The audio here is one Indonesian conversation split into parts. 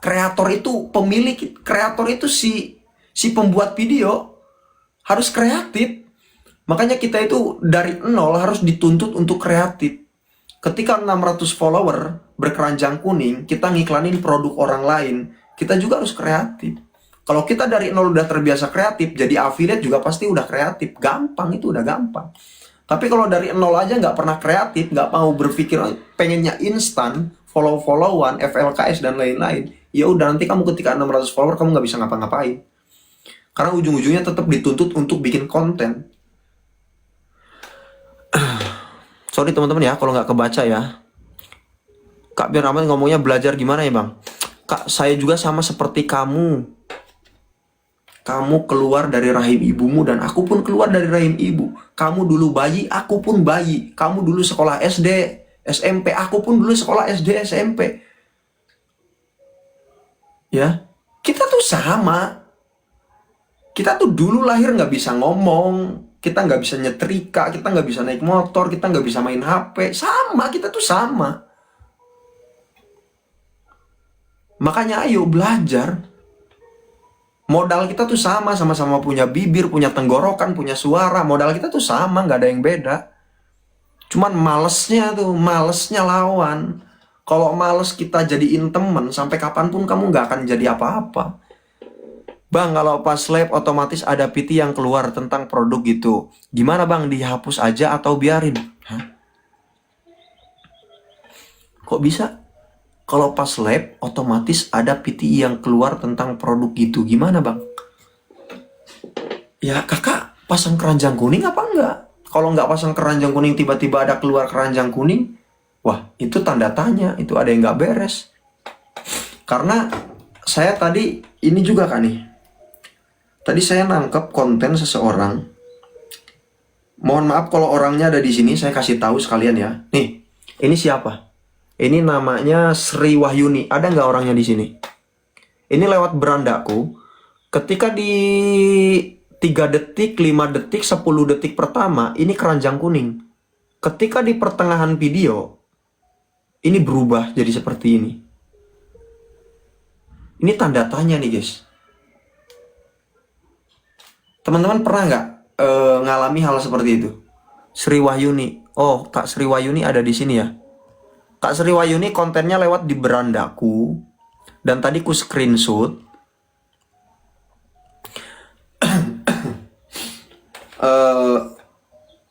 Kreator itu, pemilik kreator itu si pembuat video harus kreatif. Makanya kita itu dari nol harus dituntut untuk kreatif. Ketika 600 follower berkeranjang kuning, kita ngiklanin produk orang lain, kita juga harus kreatif. Kalau kita dari nol udah terbiasa kreatif, jadi affiliate juga pasti udah kreatif. Gampang, itu udah gampang. Tapi kalau dari nol aja nggak pernah kreatif, nggak mau berpikir pengennya instan, follow-followan, FLKS dan lain-lain, ya udah nanti kamu ketika 600 follower kamu nggak bisa ngapa-ngapain. Karena ujung-ujungnya tetap dituntut untuk bikin konten. Sorry teman-teman ya kalau nggak kebaca ya. Kak Biar Rahman ngomongnya belajar gimana ya bang? Kak, saya juga sama seperti kamu. Kamu keluar dari rahim ibumu dan aku pun keluar dari rahim ibu. Kamu dulu bayi, aku pun bayi. Kamu dulu sekolah SD, SMP, aku pun dulu sekolah SD, SMP. Ya, kita tuh sama. Kita tuh dulu lahir nggak bisa ngomong, kita nggak bisa nyetrika, kita nggak bisa naik motor, kita nggak bisa main HP. Sama, kita tuh sama. Makanya ayo belajar. Modal kita tuh sama, sama-sama punya bibir, punya tenggorokan, punya suara. Modal kita tuh sama, nggak ada yang beda. Cuman malesnya lawan. Kalau males kita jadiin temen, sampai kapanpun kamu nggak akan jadi apa-apa. Bang, kalau pas live otomatis ada PT yang keluar tentang produk gitu. Gimana bang, dihapus aja atau biarin? Hah? Kok bisa? Kalau pas live otomatis ada PT yang keluar tentang produk gitu. Gimana bang? Ya kakak pasang keranjang kuning apa enggak? Kalau nggak pasang keranjang kuning tiba-tiba ada keluar keranjang kuning, wah itu tanda tanya, itu ada yang nggak beres. Karena saya tadi ini juga kan nih. Tadi saya nangkep konten seseorang. Mohon maaf kalau orangnya ada di sini, saya kasih tahu sekalian ya. Nih, ini siapa? Ini namanya Sri Wahyuni. Ada nggak orangnya di sini? Ini lewat berandaku. Ketika di 3 detik, 5 detik, 10 detik pertama, ini keranjang kuning. Ketika di pertengahan video, ini berubah jadi seperti ini. Ini tanda tanya nih guys. Teman-teman pernah nggak ngalami hal seperti itu? Sri Wahyuni. Oh, Kak Sri Wahyuni ada di sini ya. Kak Sri Wahyuni kontennya lewat di berandaku. Dan tadi ku screenshot.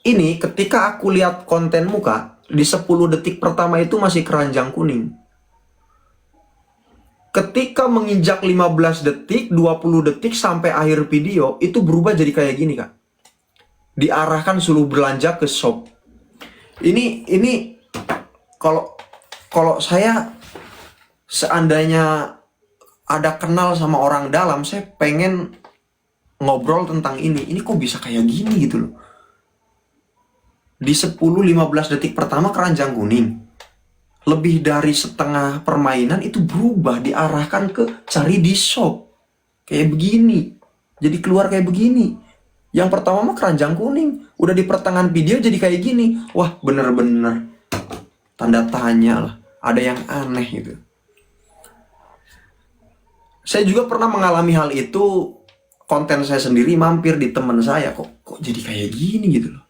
Ini ketika aku lihat kontenmu Kak, di 10 detik pertama itu masih keranjang kuning. Ketika menginjak 15 detik, 20 detik sampai akhir video, itu berubah jadi kayak gini Kak. Diarahkan suruh belanja ke shop. Ini kalau saya seandainya ada kenal sama orang dalam, saya pengen ngobrol tentang ini. Ini kok bisa kayak gini gitu loh. Di 10-15 detik pertama keranjang kuning. Lebih dari setengah permainan itu berubah, diarahkan ke cari di shop. Kayak begini. Jadi keluar kayak begini. Yang pertama mah keranjang kuning. Udah di pertengahan video jadi kayak gini. Wah bener-bener tanda tanya lah. Ada yang aneh gitu. Saya juga pernah mengalami hal itu. Konten saya sendiri mampir di teman saya. Kok jadi kayak gini gitu loh.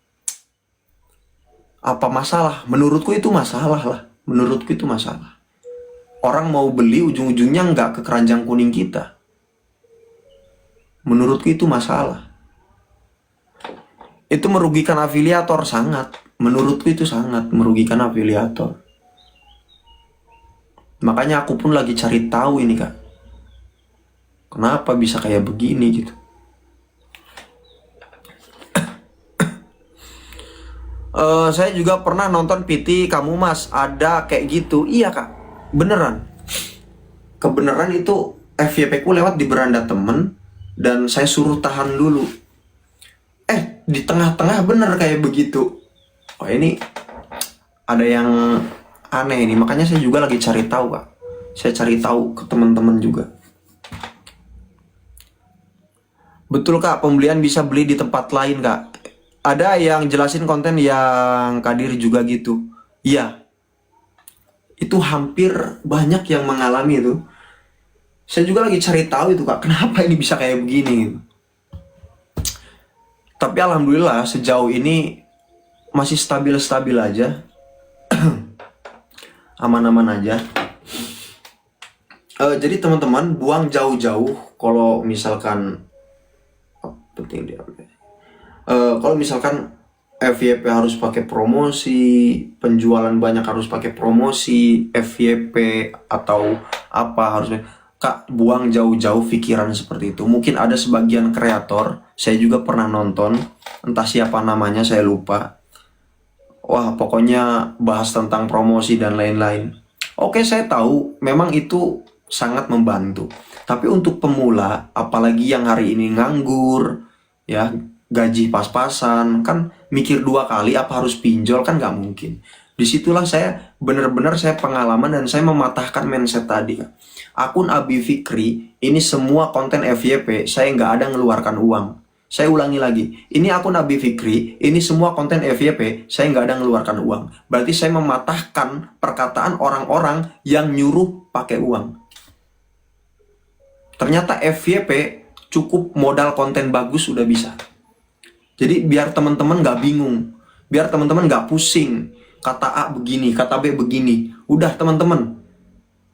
Apa masalah? Menurutku itu masalah lah. Menurutku itu masalah. Orang mau beli ujung-ujungnya nggak ke keranjang kuning kita. Menurutku itu masalah. Itu merugikan afiliator sangat. Menurutku itu sangat merugikan afiliator. Makanya aku pun lagi cari tahu ini Kak. Kenapa bisa kayak begini gitu. Saya juga pernah nonton PT kamu mas, ada kayak gitu. Iya Kak, beneran. Kebeneran itu FYP ku lewat di beranda temen. Dan saya suruh tahan dulu. Di tengah-tengah bener kayak begitu. Oh ini ada yang aneh ini. Makanya saya juga lagi cari tahu Kak. Saya cari tahu ke teman-teman juga. Betul Kak, pembelian bisa beli di tempat lain Kak. Ada yang jelasin konten yang Kadir juga gitu. Iya. Itu hampir banyak yang mengalami itu. Saya juga lagi cari tahu itu Kak, kenapa ini bisa kayak begini gitu. Tapi alhamdulillah sejauh ini masih stabil-stabil aja. Aman-aman aja. Jadi teman-teman, buang jauh-jauh kalau misalkan penting dia. Kalau misalkan FYP harus pakai promosi, penjualan banyak harus pakai promosi, FYP atau apa harus, Kak, buang jauh-jauh pikiran seperti itu. Mungkin ada sebagian kreator, saya juga pernah nonton, entah siapa namanya saya lupa. Wah, pokoknya bahas tentang promosi dan lain-lain. Oke, saya tahu memang itu sangat membantu. Tapi untuk pemula, apalagi yang hari ini nganggur, ya gaji pas-pasan, kan mikir dua kali apa harus pinjol, kan nggak mungkin. Disitulah saya benar-benar saya pengalaman dan saya mematahkan mindset tadi. Akun Abi Fikri, ini semua konten FYP, saya nggak ada ngeluarkan uang. Saya ulangi lagi, ini akun Abi Fikri, ini semua konten FYP, saya nggak ada ngeluarkan uang. Berarti saya mematahkan perkataan orang-orang yang nyuruh pakai uang. Ternyata FYP cukup modal konten bagus udah bisa. Jadi biar teman-teman nggak bingung, biar teman-teman nggak pusing. Kata A begini, kata B begini. Udah teman-teman,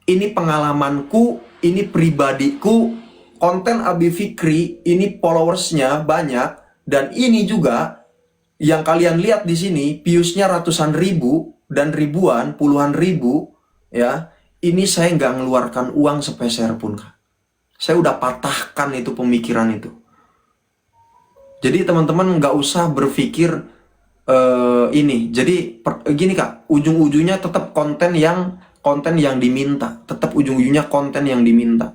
ini pengalamanku, ini pribadiku, konten Abi Fikri, ini followersnya banyak, dan ini juga yang kalian lihat di sini, viewsnya ratusan ribu dan ribuan, puluhan ribu, ya. Ini saya nggak ngeluarkan uang sepeser pun, Kak. Saya udah patahkan itu pemikiran itu. Jadi teman-teman nggak usah berpikir ini. Jadi gini Kak, ujung-ujungnya tetap konten yang diminta. Tetap ujung-ujungnya konten yang diminta.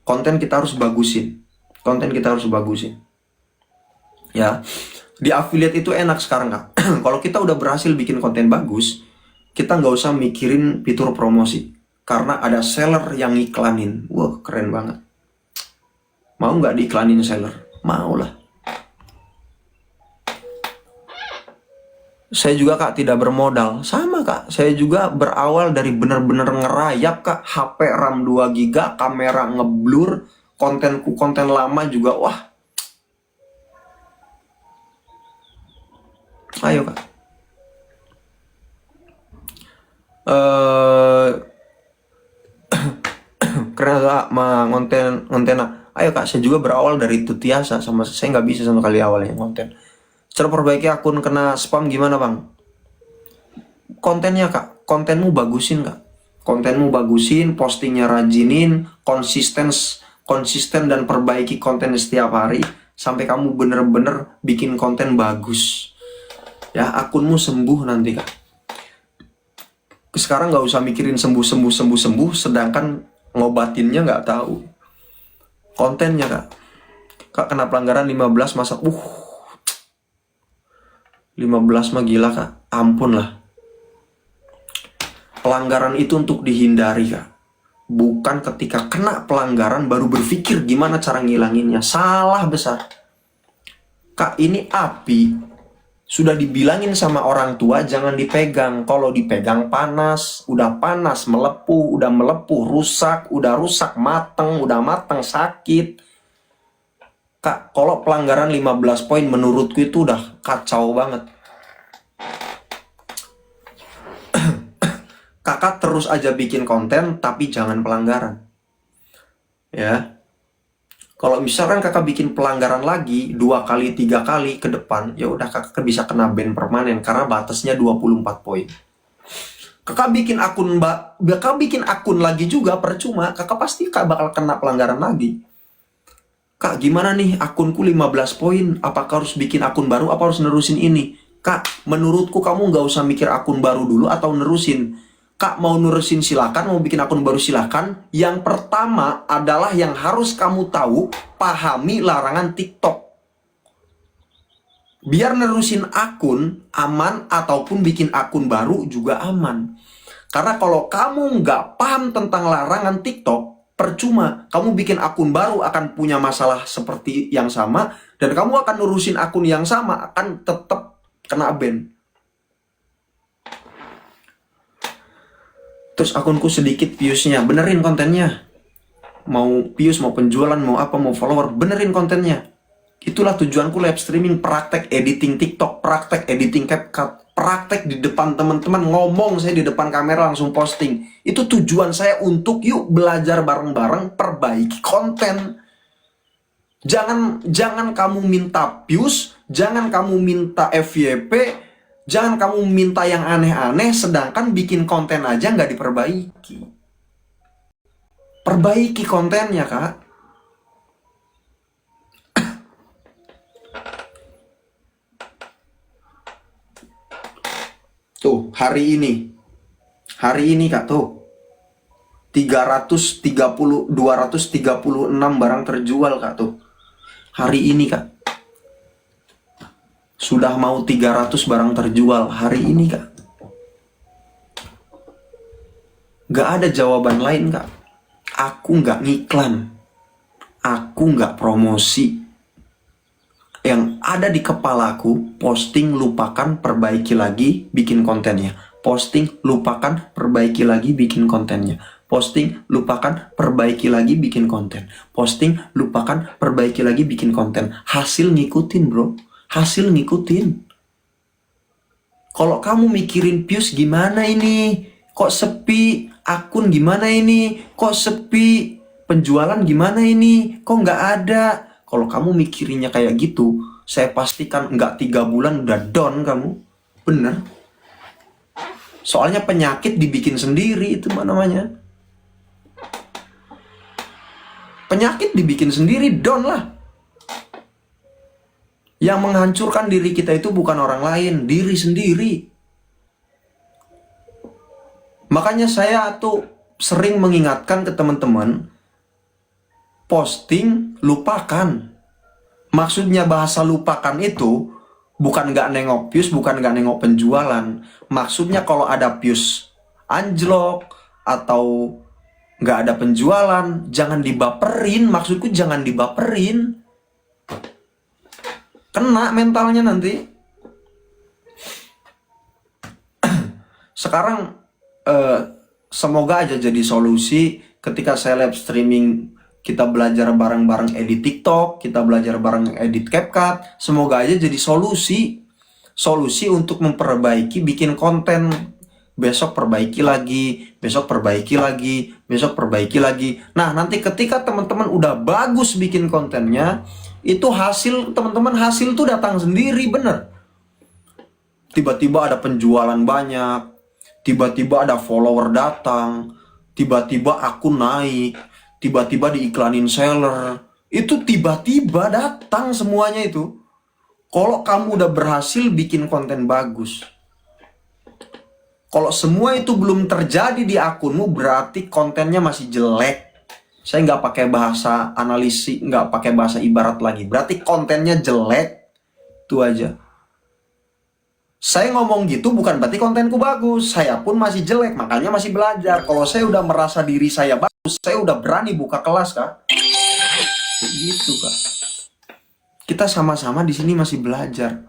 Konten kita harus bagusin. Konten kita harus bagusin. Ya, di affiliate itu enak sekarang Kak. Kalau kita udah berhasil bikin konten bagus, kita nggak usah mikirin fitur promosi. Karena ada seller yang iklanin. Wah, keren banget. Mau nggak diiklanin seller? Mau lah. Saya juga Kak tidak bermodal. Sama Kak, saya juga berawal dari bener-bener ngerayap Kak. HP RAM 2 GB, kamera ngeblur, konten lama juga. Wah. Ayo Kak. Keren Kak, ngonten. Ayo Kak, saya juga berawal dari itu biasa, sama saya nggak bisa sama kali awalnya konten. Cara perbaiki akun kena spam gimana Bang? Kontennya Kak, kontenmu bagusin Kak. Kontenmu bagusin, postingnya rajinin, konsisten dan perbaiki konten setiap hari sampai kamu bener-bener bikin konten bagus. Ya, akunmu sembuh nanti Kak. Sekarang nggak usah mikirin sembuh, sedangkan ngobatinnya nggak tahu. Kontennya Kak. Kak kena pelanggaran 15 masa 15 mah gila Kak. Ampun lah. Pelanggaran itu untuk dihindari Kak. Bukan ketika kena pelanggaran baru berpikir gimana cara ngilanginnya. Salah besar. Kak, ini api. Sudah dibilangin sama orang tua jangan dipegang. Kalau dipegang panas, udah panas, melepuh, rusak, udah rusak, mateng, udah mateng, sakit. Kak, kalau pelanggaran 15 poin menurutku itu udah kacau banget. Kakak terus aja bikin konten tapi jangan pelanggaran. Ya. Kalau misalkan kakak bikin pelanggaran lagi 2 kali, 3 kali ke depan, ya udah kakak bisa kena ban permanen karena batasnya 24 poin. Kakak bikin akun lagi juga percuma, kakak pasti bakal kena pelanggaran lagi. Kak, gimana nih akunku 15 poin, apakah harus bikin akun baru, apa harus nerusin ini? Kak, menurutku kamu nggak usah mikir akun baru dulu atau nerusin. Kak, mau nerusin silakan, mau bikin akun baru silakan. Yang pertama adalah yang harus kamu tahu, pahami larangan TikTok. Biar nerusin akun aman ataupun bikin akun baru juga aman. Karena kalau kamu nggak paham tentang larangan TikTok, percuma. Kamu bikin akun baru akan punya masalah seperti yang sama. Dan kamu akan nerusin akun yang sama, akan tetap kena ban. Terus akunku sedikit viewsnya, benerin kontennya. mau views, mau penjualan, mau apa, mau follower, benerin kontennya. Itulah tujuanku live streaming, praktek editing TikTok, praktek editing CapCut, praktek di depan teman-teman, ngomong saya di depan kamera langsung posting. Itu tujuan saya untuk yuk belajar bareng-bareng, perbaiki konten. Jangan kamu minta views, jangan kamu minta FYP, jangan kamu minta yang aneh-aneh, sedangkan bikin konten aja nggak diperbaiki. Perbaiki kontennya, Kak. Tuh, hari ini Kak, tuh 236 barang terjual, Kak, tuh. Hari ini, Kak. Sudah mau 300 barang terjual hari ini, Kak. Gak ada jawaban lain, Kak. Aku nggak ngiklan, aku nggak promosi. Yang ada di kepalaku, posting, lupakan, perbaiki lagi, bikin kontennya. Posting, lupakan, perbaiki lagi, bikin kontennya. Posting, lupakan, perbaiki lagi, bikin konten. Posting, lupakan, perbaiki lagi, bikin konten. Hasil ngikutin, bro. Hasil ngikutin. Kalau kamu mikirin views gimana ini? Kok sepi? Akun gimana ini? Kok sepi? Penjualan gimana ini? Kok nggak ada? Kalau kamu mikirinnya kayak gitu, saya pastikan nggak 3 bulan udah down kamu. Bener. Soalnya penyakit dibikin sendiri, itu namanya. Penyakit dibikin sendiri, down lah. Yang menghancurkan diri kita itu bukan orang lain, diri sendiri. Makanya saya tuh sering mengingatkan ke teman-teman, posting, lupakan. Maksudnya bahasa lupakan itu bukan nggak nengok views, bukan nggak nengok penjualan. Maksudnya kalau ada views anjlok atau nggak ada penjualan, jangan dibaperin. Maksudku jangan dibaperin. Kena mentalnya nanti. Sekarang semoga aja jadi solusi ketika saya live streaming, kita belajar bareng-bareng edit TikTok, kita belajar bareng edit CapCut. Semoga aja jadi solusi untuk memperbaiki, bikin konten. Besok perbaiki lagi, besok perbaiki lagi, besok perbaiki lagi. Nah, nanti ketika teman-teman udah bagus bikin kontennya, itu hasil teman-teman, hasil tuh datang sendiri, bener. Tiba-tiba ada penjualan banyak, tiba-tiba ada follower datang, tiba-tiba akun naik, tiba-tiba diiklanin seller. Itu tiba-tiba datang semuanya itu. Kalau kamu udah berhasil bikin konten bagus. Kalau semua itu belum terjadi di akunmu, berarti kontennya masih jelek. Saya nggak pakai bahasa analisis, nggak pakai bahasa ibarat lagi. Berarti kontennya jelek. Itu aja. Saya ngomong gitu bukan berarti kontenku bagus. Saya pun masih jelek, makanya masih belajar. Kalau saya udah merasa diri saya bagus, saya udah berani buka kelas, Kak. Gitu, Kak. Kita sama-sama di sini masih belajar.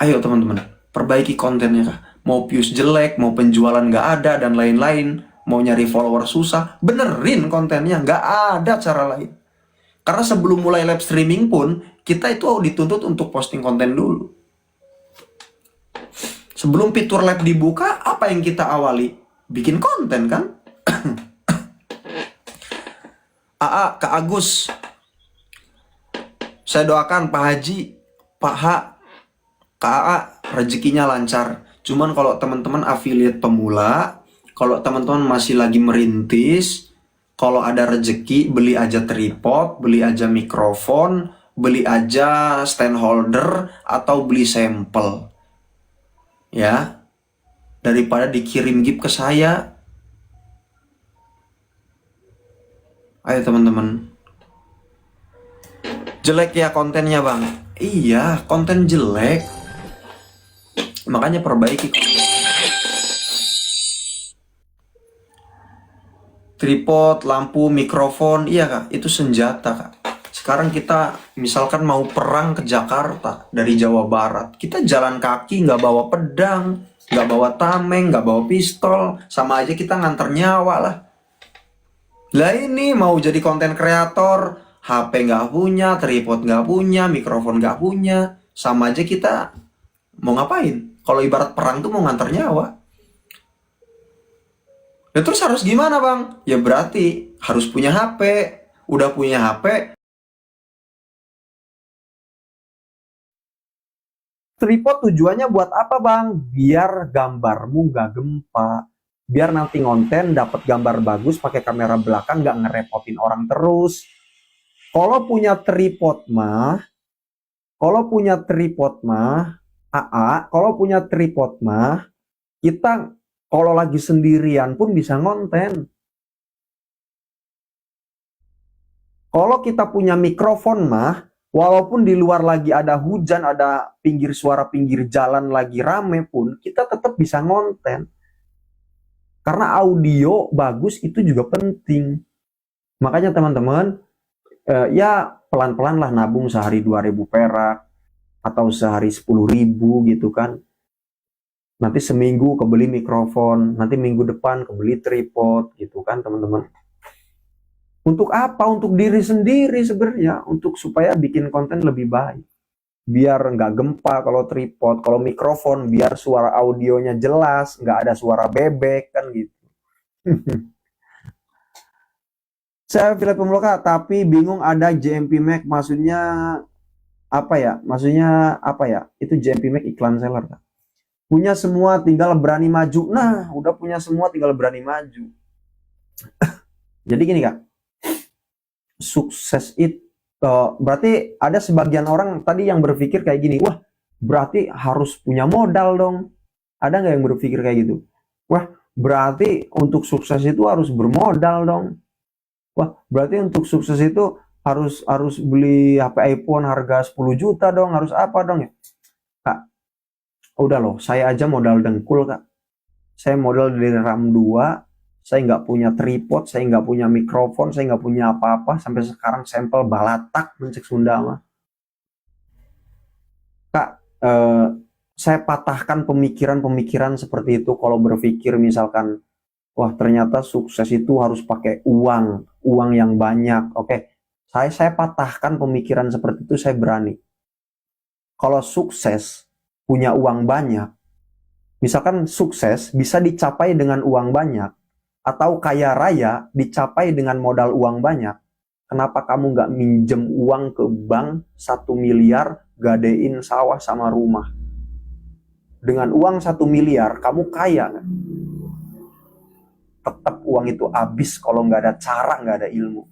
Ayo teman-teman, perbaiki kontennya, Kak. Mau views jelek, mau penjualan nggak ada, dan lain-lain. Mau nyari follower susah, benerin kontennya. Nggak ada cara lain. Karena sebelum mulai live streaming pun, kita itu dituntut untuk posting konten dulu. Sebelum fitur live dibuka, apa yang kita awali? Bikin konten, kan? Kak Agus, saya doakan Pak Haji, Pak H, Kak AA, rezekinya lancar. Cuman kalau teman-teman affiliate pemula, kalau teman-teman masih lagi merintis, kalau ada rezeki, beli aja tripod, beli aja mikrofon, beli aja stand holder, atau beli sampel. Ya, daripada dikirim gift ke saya. Ayo teman-teman. Jelek ya kontennya, Bang? Iya, konten jelek. Makanya perbaiki konten. Tripod, lampu, mikrofon, iya, Kak, itu senjata, Kak. Sekarang kita misalkan mau perang ke Jakarta dari Jawa Barat, kita jalan kaki, nggak bawa pedang, nggak bawa tameng, nggak bawa pistol, sama aja kita nganter nyawa lah. Lah ini mau jadi konten kreator, HP nggak punya, tripod nggak punya, mikrofon nggak punya, sama aja kita mau ngapain? Kalau ibarat perang tuh mau ngantar nyawa. Ya terus harus gimana bang? Ya berarti harus punya HP. Udah punya HP, tripod tujuannya buat apa bang? Biar gambarmu nggak gempa. Biar nanti ngonten dapat gambar bagus pakai kamera belakang nggak ngerepotin orang terus. Kalau punya tripod mah, kalau punya tripod mah, kalau punya tripod mah, kita kalau lagi sendirian pun bisa ngonten. Kalau kita punya mikrofon mah, walaupun di luar lagi ada hujan, ada pinggir suara pinggir jalan lagi rame pun, kita tetap bisa ngonten. Karena audio bagus itu juga penting. Makanya teman-teman, ya pelan-pelan lah nabung sehari 2.000 perak atau sehari 10.000 gitu kan. Nanti seminggu kebeli mikrofon, nanti minggu depan kebeli tripod gitu kan teman-teman. Untuk apa? Untuk diri sendiri sebenarnya, untuk supaya bikin konten lebih baik. Biar nggak gempa kalau tripod, kalau mikrofon biar suara audionya jelas, nggak ada suara bebek kan gitu. Saya Philip Pemuloka, tapi bingung ada JMP Mac, maksudnya apa ya? Maksudnya apa ya? Itu JMP Mac iklan seller kan? Punya semua tinggal berani maju. Nah, udah punya semua tinggal berani maju. Jadi gini kak, sukses itu berarti ada sebagian orang tadi yang berpikir kayak gini, wah berarti harus punya modal dong. Ada nggak yang berpikir kayak gitu? Wah berarti untuk sukses itu harus bermodal dong. Wah berarti untuk sukses itu harus harus beli HP iPhone harga 10 juta dong, harus apa dong ya? Kak, udah loh, saya aja modal dengkul kak. Saya modal dari RAM 2, saya nggak punya tripod, saya nggak punya mikrofon, saya nggak punya apa-apa, sampai sekarang sampel balatak mencek Sunda mah. Kak, saya patahkan pemikiran-pemikiran seperti itu kalau berpikir misalkan, wah ternyata sukses itu harus pakai uang, uang yang banyak. Oke, saya patahkan pemikiran seperti itu, saya berani. Kalau sukses punya uang banyak, misalkan sukses bisa dicapai dengan uang banyak, atau kaya raya dicapai dengan modal uang banyak, kenapa kamu nggak minjem uang ke bank 1 miliar, gadein sawah sama rumah? Dengan uang 1 miliar, kamu kaya nggak? Tetap uang itu habis kalau nggak ada cara, nggak ada ilmu.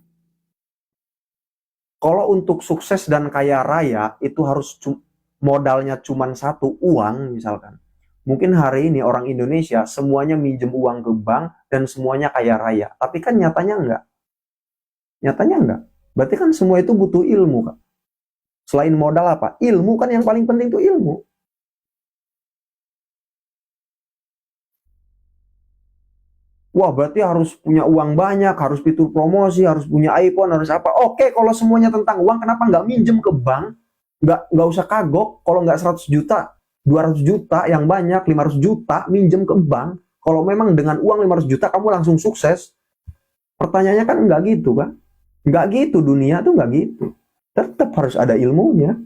Kalau untuk sukses dan kaya raya, itu harus modalnya cuma satu, uang misalkan. Mungkin hari ini orang Indonesia semuanya minjem uang ke bank dan semuanya kaya raya. Tapi kan nyatanya enggak. Nyatanya enggak. Berarti kan semua itu butuh ilmu, Kak. Selain modal apa? Ilmu kan yang paling penting itu ilmu. Wah, berarti harus punya uang banyak, harus fitur promosi, harus punya iPhone, harus apa. Oke, kalau semuanya tentang uang, kenapa nggak minjem ke bank? Nggak usah kagok, kalau nggak 100 juta, 200 juta yang banyak, 500 juta, minjem ke bank. Kalau memang dengan uang 500 juta kamu langsung sukses, pertanyaannya kan nggak gitu kan? Nggak gitu, dunia tuh nggak gitu. Tetap harus ada ilmunya.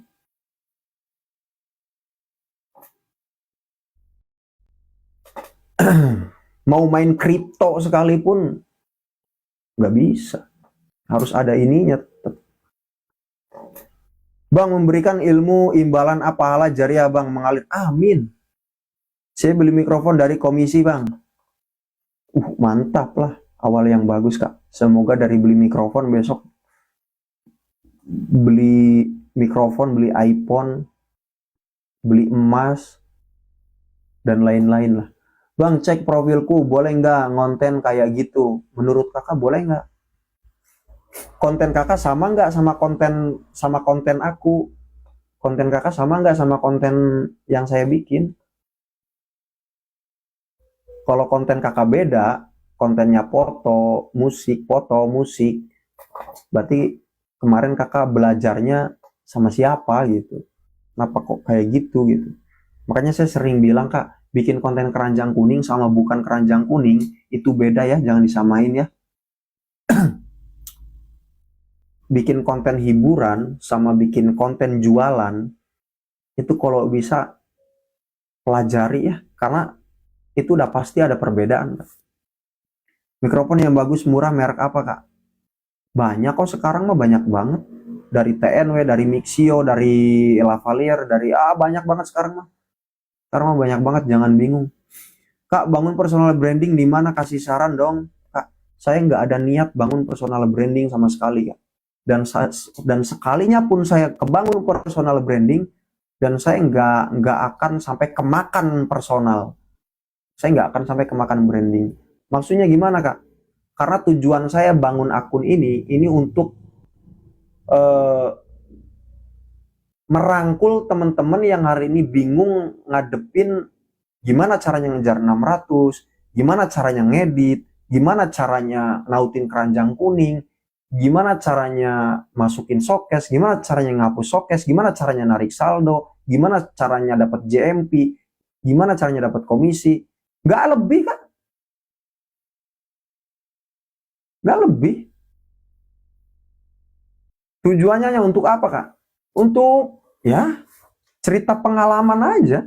Mau main kripto sekalipun nggak bisa. Harus ada ininya. Bang, memberikan ilmu imbalan pahala jariah bang, mengalir. Amin. Saya beli mikrofon dari komisi bang. Mantap lah. Awal yang bagus kak. Semoga dari beli mikrofon besok beli mikrofon, beli iPhone, beli emas, dan lain-lain lah. Bang, cek profilku, boleh nggak ngonten kayak gitu? Menurut kakak boleh nggak? Konten kakak sama nggak sama konten aku? Konten kakak sama nggak sama konten yang saya bikin? Kalau konten kakak beda, kontennya foto, musik, berarti kemarin kakak belajarnya sama siapa gitu? Kenapa kok kayak gitu gitu? Makanya saya sering bilang kak, bikin konten keranjang kuning sama bukan keranjang kuning itu beda ya, jangan disamain ya. bikin konten hiburan sama bikin konten jualan, itu kalau bisa pelajari ya, karena itu udah pasti ada perbedaan. Mikrofon yang bagus murah merek apa kak? Banyak kok sekarang mah, banyak banget. Dari TNW, dari Mixio, dari Lavalier, dari banyak banget sekarang mah. Sekarang mah banyak banget, jangan bingung. Kak, bangun personal branding di mana? Kasih saran dong. Kak, saya nggak ada niat bangun personal branding sama sekali kak. Dan sekalinya pun saya kebangun personal branding, dan saya nggak akan sampai kemakan personal. Saya nggak akan sampai kemakan branding. Maksudnya gimana kak? Karena tujuan saya bangun akun ini untuk eh, merangkul teman-teman yang hari ini bingung ngadepin gimana caranya ngejar 600, gimana caranya ngedit, gimana caranya nautin keranjang kuning, gimana caranya masukin showcase, gimana caranya ngapus showcase, gimana caranya narik saldo, gimana caranya dapat JMP, gimana caranya dapat komisi. Nggak lebih kan? Nggak lebih. Tujuannya hanya untuk apa kak? Untuk ya cerita pengalaman aja.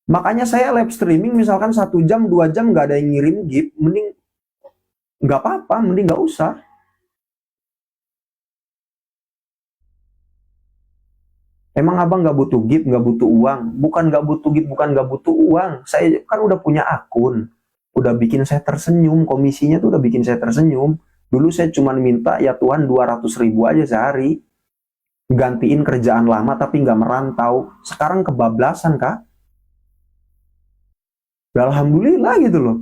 Makanya saya live streaming misalkan 1 jam 2 jam nggak ada yang ngirim gift, mending nggak apa-apa, mending nggak usah. Emang abang nggak butuh gift, nggak butuh uang? Bukan nggak butuh gift, bukan nggak butuh uang. Saya kan udah punya akun, udah bikin saya tersenyum, komisinya tuh udah bikin saya tersenyum. Dulu saya cuma minta ya Tuhan 200.000 aja sehari, gantiin kerjaan lama tapi nggak merantau. Sekarang kebablasan kak. Alhamdulillah gitu loh.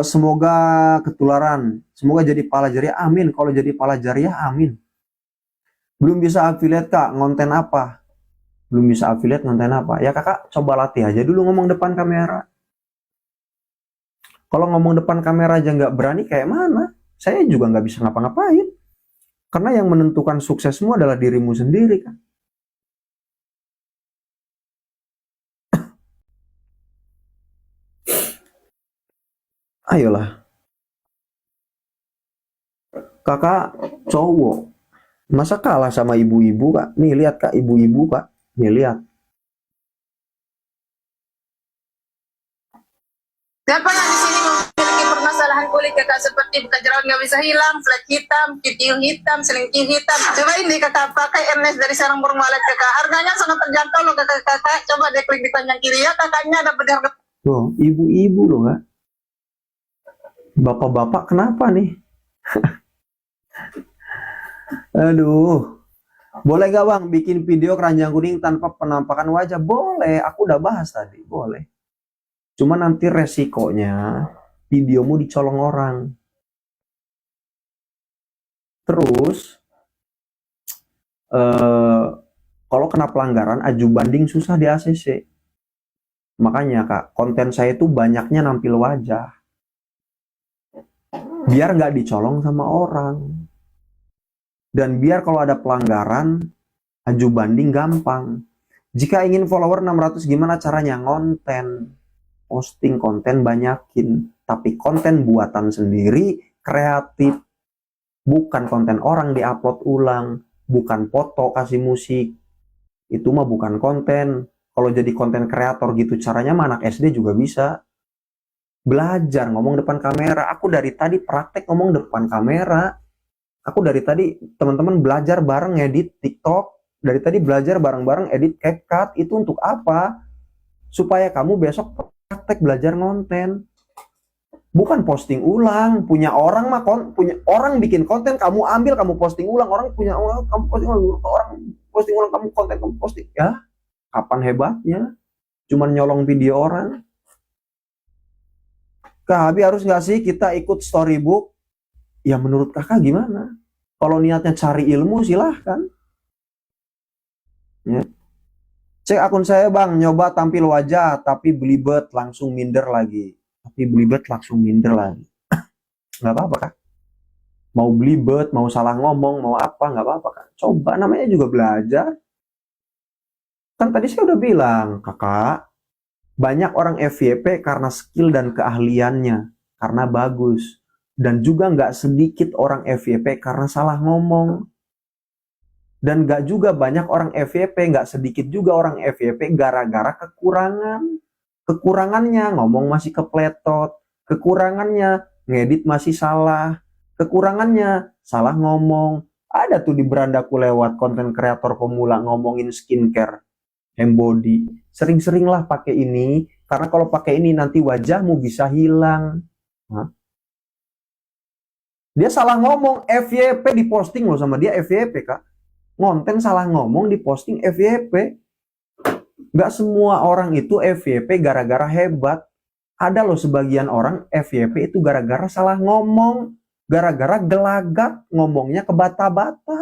Semoga ketularan, semoga jadi pala jariah, amin. Kalau jadi pala jariah, amin. Belum bisa affiliate kak, ngonten apa? Belum bisa affiliate, ngonten apa? Ya kakak coba latih aja dulu ngomong depan kamera. Kalau ngomong depan kamera aja nggak berani, kayak mana? Saya juga nggak bisa ngapa-ngapain. Karena yang menentukan suksesmu adalah dirimu sendiri kan. Ayolah, kakak cowok, masa kalah sama ibu-ibu kak? Nih lihat kak, ibu-ibu kak, nih lihat. Siapa yang di sini memiliki permasalahan kulit kakak seperti buka jerawat nggak bisa hilang, flek hitam, pipiu hitam, selingkuh hitam. Coba ini kakak pakai Ernest dari sarang burung walet kakak. Harganya sangat terjangkau loh kakak. Coba deh klik di panjang kiri ya kakaknya dapat harga. Tuh, ibu-ibu loh kak. Bapak-bapak kenapa nih? Aduh. Boleh gak bang bikin video keranjang kuning tanpa penampakan wajah? Boleh, aku udah bahas tadi, boleh. Cuma nanti resikonya videomu dicolong orang. Terus kalau kena pelanggaran, aju banding susah di ACC. Makanya kak, konten saya itu banyaknya nampil wajah. Biar nggak dicolong sama orang. Dan biar kalau ada pelanggaran, aju banding gampang. Jika ingin follower 600, gimana caranya? Ngonten. Posting konten banyakin. Tapi konten buatan sendiri, kreatif. Bukan konten orang diupload ulang. Bukan foto kasih musik. Itu mah bukan konten. Kalau jadi konten kreator gitu caranya mah anak SD juga bisa. Belajar ngomong depan kamera. Aku dari tadi praktek ngomong depan kamera. Aku dari tadi teman-teman belajar bareng edit TikTok. Dari tadi belajar bareng-bareng edit CapCut. Itu untuk apa? Supaya kamu besok praktek belajar ngonten. Bukan posting ulang. Punya orang mah punya orang bikin konten, kamu ambil kamu posting ulang. Orang punya orang kamu posting ulang. Orang posting ulang kamu konten kamu posting. Ya, kapan hebatnya? Cuman nyolong video orang. Kak Abi, harus nggak sih kita ikut storybook? Ya menurut kakak gimana? Kalau niatnya cari ilmu silahkan. Ya. Cek akun saya bang, nyoba tampil wajah tapi belibet langsung minder lagi. Tapi belibet langsung minder lagi. Nggak apa-apa kak. Mau belibet, mau salah ngomong, mau apa, nggak apa-apa kak. Coba, namanya juga belajar. Kan tadi saya udah bilang, kakak, Banyak orang FYP karena skill dan keahliannya, karena bagus. Dan juga nggak sedikit orang FYP karena salah ngomong. Dan nggak juga banyak orang FYP, nggak sedikit juga orang FYP gara-gara kekurangan. Kekurangannya ngomong masih kepletot, kekurangannya ngedit masih salah, kekurangannya salah ngomong. Ada tuh di berandaku lewat konten kreator pemula ngomongin skincare, embody. Sering-seringlah pakai ini, karena kalau pakai ini nanti wajahmu bisa hilang. Hah? Dia salah ngomong, FYP diposting loh sama dia, FYP kak. Ngonten salah ngomong diposting FYP. Gak semua orang itu FYP gara-gara hebat. Ada loh sebagian orang FYP itu gara-gara salah ngomong, gara-gara gelagat, ngomongnya kebata-bata.